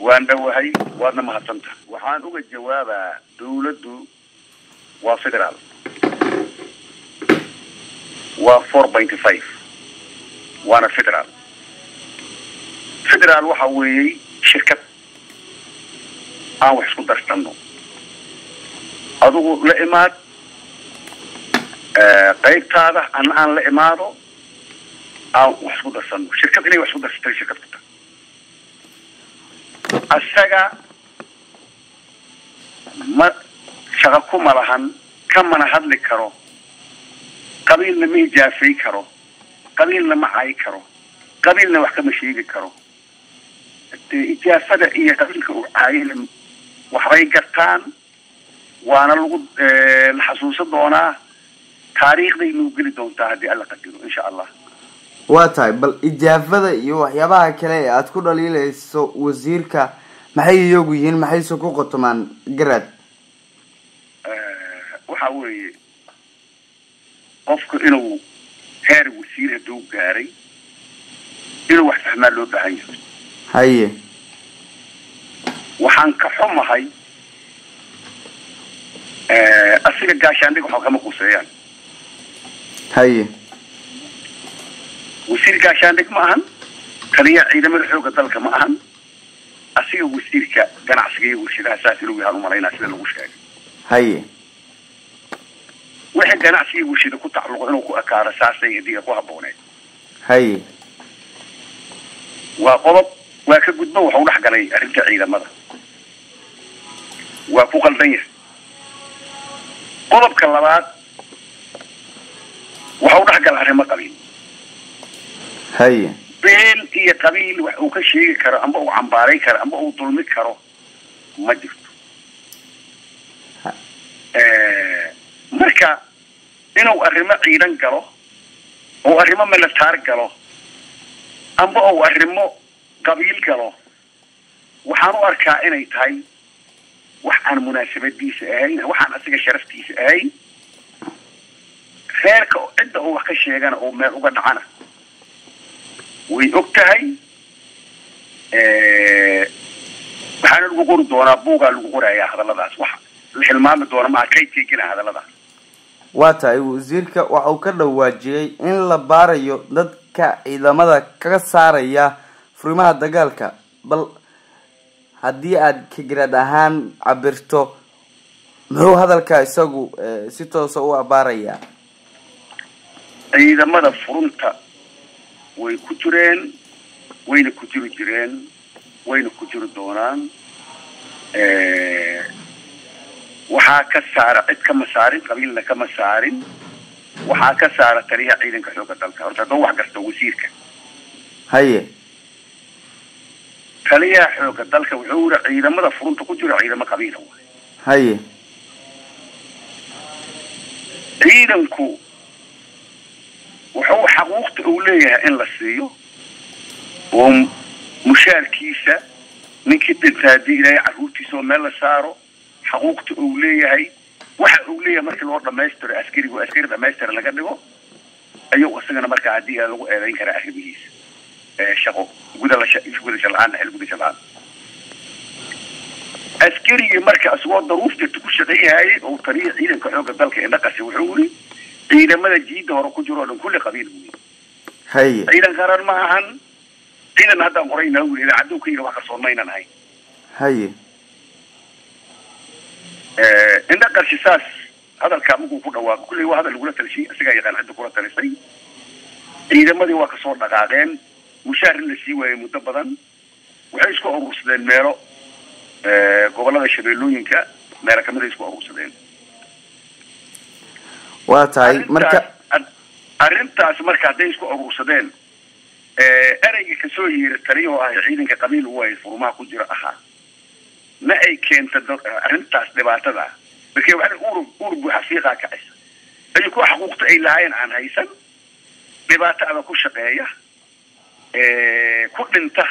وانا وهي وانا ما هتنت وحان اوجه جوابا دولدو وفدرال و 4.5 وانا فدرال waxa weeyay shirkad aan wax isku darsanno adigu la imaad qaybtaada aan la imaado aan wax isku darsanno shirkad inay wax isku darsatay shirkadda asaga ma shaqa kuma lahan kamana hadli karo qabiilna ma jaafay karo qabiilna ma caay karo qabiilna wax kama sheegi karo ijaafada iyo qabiilka uu caayay waxay gartaan waana lagu la xasuusan doonaa taariikhda inuu geli doontaa hadii alla qadaro insha Allah waa tahay bal ijaafada iyo waxyaabaha kale ee aad ku dhaliilayso wasiirka maxay iyagu yihiin maxay soo ku qotomaan garaad waxa weeye qofku inuu heer wasiir haduu gaaray inuu wax fahmaa loo baahan yahay haye waxaan ka xumahay asiga gaashaandhig waxa kama quseeyaan haye wasiir gaashaandhig ma ahan kaliya ciidamada xooga dalka ma ahan asiga wasiirka ganacsiga iyo warshadaha saas inuu yahay umaleynaa sida lagu sheegay haye wixii ganacsiga iyo warshada ku tacalluq inuu ku akaaro saasay hadiga ku habooneed haye waa qodob waa ka gudbo waxa uu dhaxgalay arrinta ciidamada waa ku qaldan yahay qodobka labaad waxa uu dhaxgalay arrimo qabiil haye been iyo qabiil wax uu ka sheegi karo amba uu cambaaray karo amba uu dulmi karo ma jirto marka inuu arrimo ciidan galo oo arrimo militaar galo amba oo arrimo qabiil galo waxaan u arkaa inay tahay wax aan munaasabadiisa ahayn waxaan asiga sharaftiisa ahayn reerka cidda uu wax ka sheegana oo meel uga dhacana way ogtahay waxaan lagu qori doonaa buuga lagu qorayaa hadalladaas wax la hilmaami doona ma kay teegina hadalladaas waa tahay wasiirka waxa uu ka dhawaajiyay in la baarayo dadka ciidamada kaga saaraya furimaha dagaalka bal haddii aad ka garaad ahaan cabirto muxuu hadalka isagu si toos ah u abaaraya ciidamada furunta way ku jireen wayna ku jiri jireen wayna ku jiri doonaan waxaa ka saara cid kama saarin qabiilna kama saarin waxaa ka saara taliyaha ciidanka xooga dalka horta doo wax garto wasiirka haye taliyaha xooga dalka wuxuu yiri ciidamada furunta ku jira ciidamo qabiil ah haye ciidanku wuxuu xaquuqta uu leeyahay in la siiyo oo mushaarkiisa ninkii dhintay ilaa caruurtiisa oo meel la saaro xaquuqta uu leeyahay waxa uu leeyahay markii loo dhameystiro askari dhameystir laga dhigo ayuu asagana marka hadii lagu eedeyn kara arrimihiisa shaqo gudaha shaqaan askariga marka asoo daruufta ku shaqeeyay oo tariiq ciidanka xooga dalka ee dhaqasi wuxuu yiri ciidamada jiida hore ku jiro dhan kulli qabiil haye ciidan qaran ma ahan ciidan hadda qorayna uu ilaa cadowkayga wax ka soo maynanahay haye inda qarshisaas hadalka mugu ku dhawaaqo kulli waa hadal lagu la talshay asiga yaqaan hadda kula talisay ciidamadii waa ka soo dhaqaaqeen mushaar la sii waayay muddo badan waxay isku urursadeen meelo gobolada shabeellooyinka meelo kamid isku urursadeen waa tahay marka arrintaas marka haday isku urursadeen erayga ka soo yeeray taliyo ah ciidanka qabiil way furmaha ku jira aha ma ay keento arrintaas dhibaatada markii waxa urub xaqiiqa ka ah ay ku xaquuqta ay lahayn aan haysan dhibaato adag ku shaqeeya ku dhinta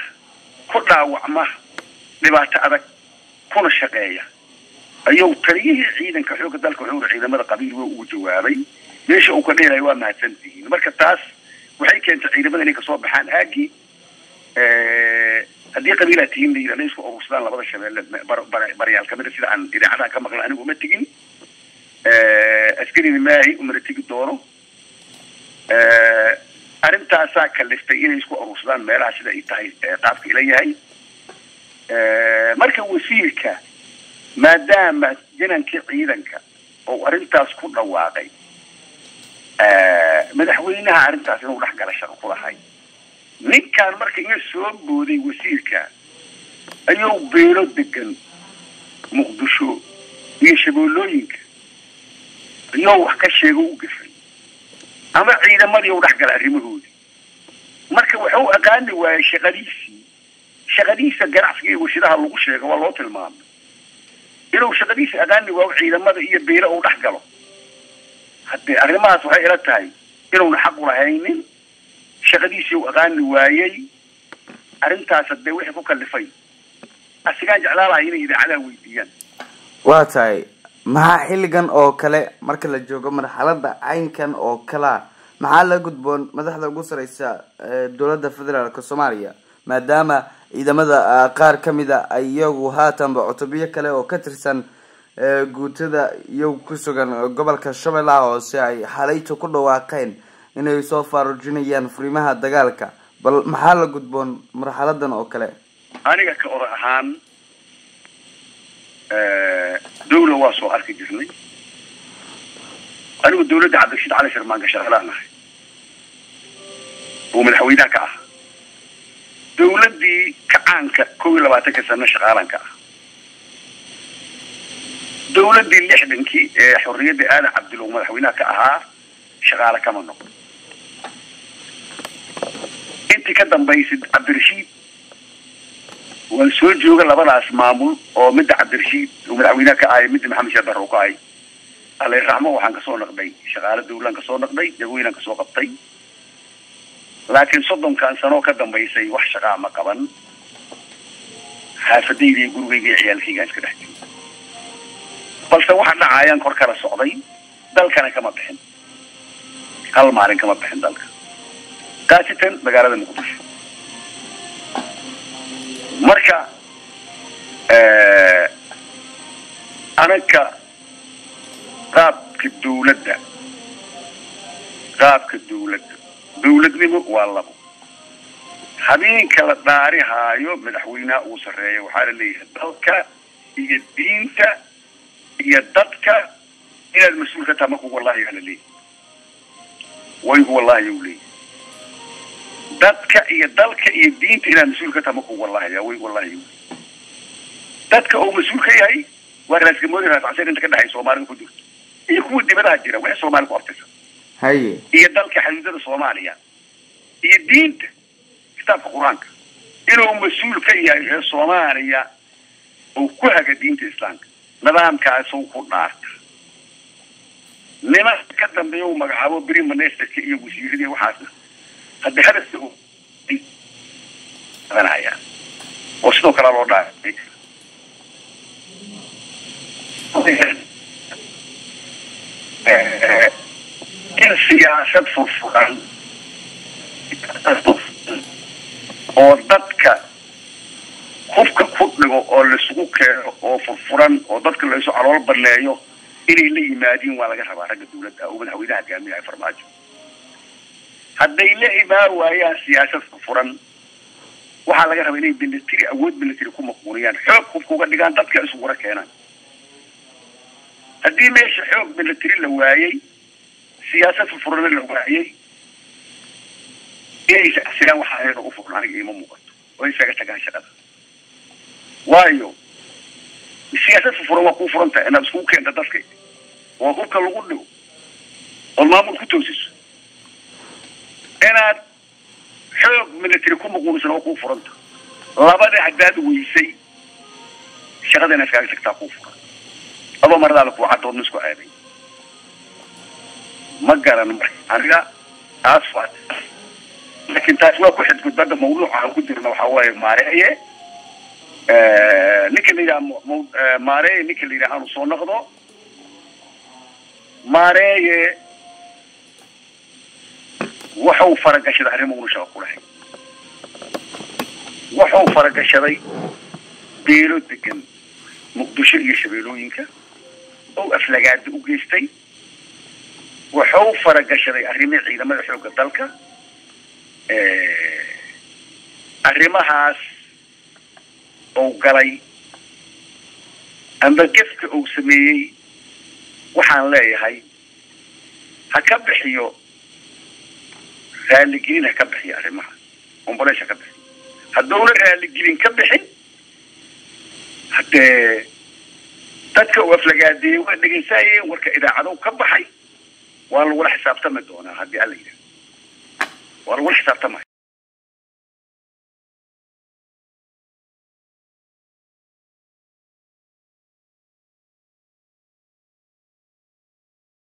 ku dhaawacma dhibaato adag kuna shaqeeya ayuu taliyihii ciidanka xooga dalka wuxuu ciidamada qabiil uu jawaabay meesha uu ka dheeray waa mahadsantihiin marka taas waxay keentay ciidamada inay ka soo baxaan aagi هدي قبيلتين لي ليش أوصلان لبض الشباب بريال كمان في عن إذا عدا كم غلا أنا ومتجين أسكني ماي ومرتجي دوره أنت ساك اللي استيقظ يسكو أوصلان ما لا شيء يتعي تعرف إليه هاي مركب وسيلك ما دام جننك عيدنك أو أنت أسكن واقعي مدحوينها أنت أسكن ولحق على شغل كل حي من كان مركب يسوب بودي وسيلك أيو بيرو دقن مقدشو يشبولوينك أيو حكشة وقفل أما عيدا ما يولحق على ريمهودي مركب وحو أقاني شغليسي جرعسكي وشدها اللغوشة والله تلمان إنه شغليسي أقاني وعيدا ما يبيرو ولحق له حتى أغلمات وحي إلى التاي إنه نحق لهينين شغليسي وأغاني وايي أرنتها سدي وحي فوق اللي في أسيقان جعلالها هنا إذا على ويديان واتاي maxaa xilligan oo kale marka la joogo marxaladda caynkan oo kala maxaa la gudboon madaxda ugu sareysa dawladda federaalka Soomaaliya maadaama ciidamada qaar kamida ay iyagu haatanba cutubyo kale oo ka tirsan guutada iyagu ku sugan gobolka Shabeellaha Hoose ay xalayto ku dhawaaqeen inay soo faarujinayaan furimaha dagaalka bal maxaa la gudboon marxaladan oo kale aniga ka oran ahaan دولة واسو أركي جرني أنا والدولة عبد الرشيد علي شرمان شغلانة ومن حوينا كأه دولة دي كعنك كل ما تكسرنا شغالان كأه دولة دي اللي حدنكي حرية دي أنا عبد الله ومن حوينا كأها شغالة كمان نقول أنت كدم بيسد عبد الرشيد والسؤال جوجل لبلا اسمامل أو مد عبد الرشيد ومن عوينا كأي مد محمد شاد الرقاي الله يرحمه وحن كسر نقدي شغال الدولة كسر نقدي جوينا كسر قطي لكن صدم كان سنو كدم بيسي وح شغال ما قبل حافدي لي يقول ويجي عيال في جالس كده بس واحد عيان كركر السعودي دل كان كما بحن هل مارين كما بحن دلك قاتتن بقارة المقدس marka anaka qaabka dawladnimo waa labo habeenka la dhaarihaayo madaxweynaha uu sareeyo waxa la leeyahay dalka iyo diinta iyo dadka inaad mas'uul ka tahay wallahi la leeyahay way wallahi wali dadka iyo dalka iyo diinta inaad mas'uul ka tahay wallahi way wallahi dadka oo mas'uul ka yahay waa raaska moodada raasay inta ka dhaxay Soomaaliya ku jirto iyo kuwa dibadda jira wax Soomaaliya ku artaysa haye iyo dalka xaduudada Soomaaliya iyo diinta kitaabka Quraanka inuu mas'uul ka yahay Soomaaliya oo ku haga diinta Islaamka nidaamkaas oo ku dhaarta nima ka dambeeyo magacaabo bari maneestka iyo wasiiradii waxaas hadda hadafku أنا وصلوا كلام الله السياسة فرفران وضدك خفك كله أو السوق أو فرفران وضدك اللي يسوع على البرلايو اللي يمادين ولا جرب على الدولة أو من هويدها جميع فرماج هذا اللي ما ويا سياسة فرفران waxaa laga rabaa inay military awood military ku maqooniyaan xoog qofku uga dhigaan dadka isu wara keenan hadii meesha xoog military la waayay siyaasad furan la waayay ee sidan waxa ay ugu furan aniga ma muuqato oo isaga tagaan shaqada waayo siyaasad furan waa ku furanta inaad isku keento dadka oo qofka lagu dhigo oo maamul ku toosiso inaad حب ملتري كم قوس نوقف فرنت لابد عداد ويسي شغلنا في هذا التقوف أبا مرة لك وحتى نسكو عادي ما قال أنا أصفت لكن تاسوا كحد قد بدأ موضوع على قدر إنه حواي مارية نكل إلى مارية نكل إلى أنا صون نقضه مارية وحو فرق أشد عليهم ونشاق كله wuxuu faragashaday beelo degan muqdisho iyo shabeelooyinka oo aflagaad u geystay wuxuu faragashaday arrimaha ciidamada xoogga dalka arrimahaas oo galay amba gefka uu sameeyey waxaan leeyahay ha ka bixiyo raaligelin ha ka bixiyo arrimaha omboleesha ka bixiyo hadduuna raaligelin ka bixin haddee dadka uu aflagaadeeyey waa dhegaysaayeen warka idaacadow ka baxay waa lagula xisaabtami doonaa haddii alla yidhaah waa lagula xisaabtamaya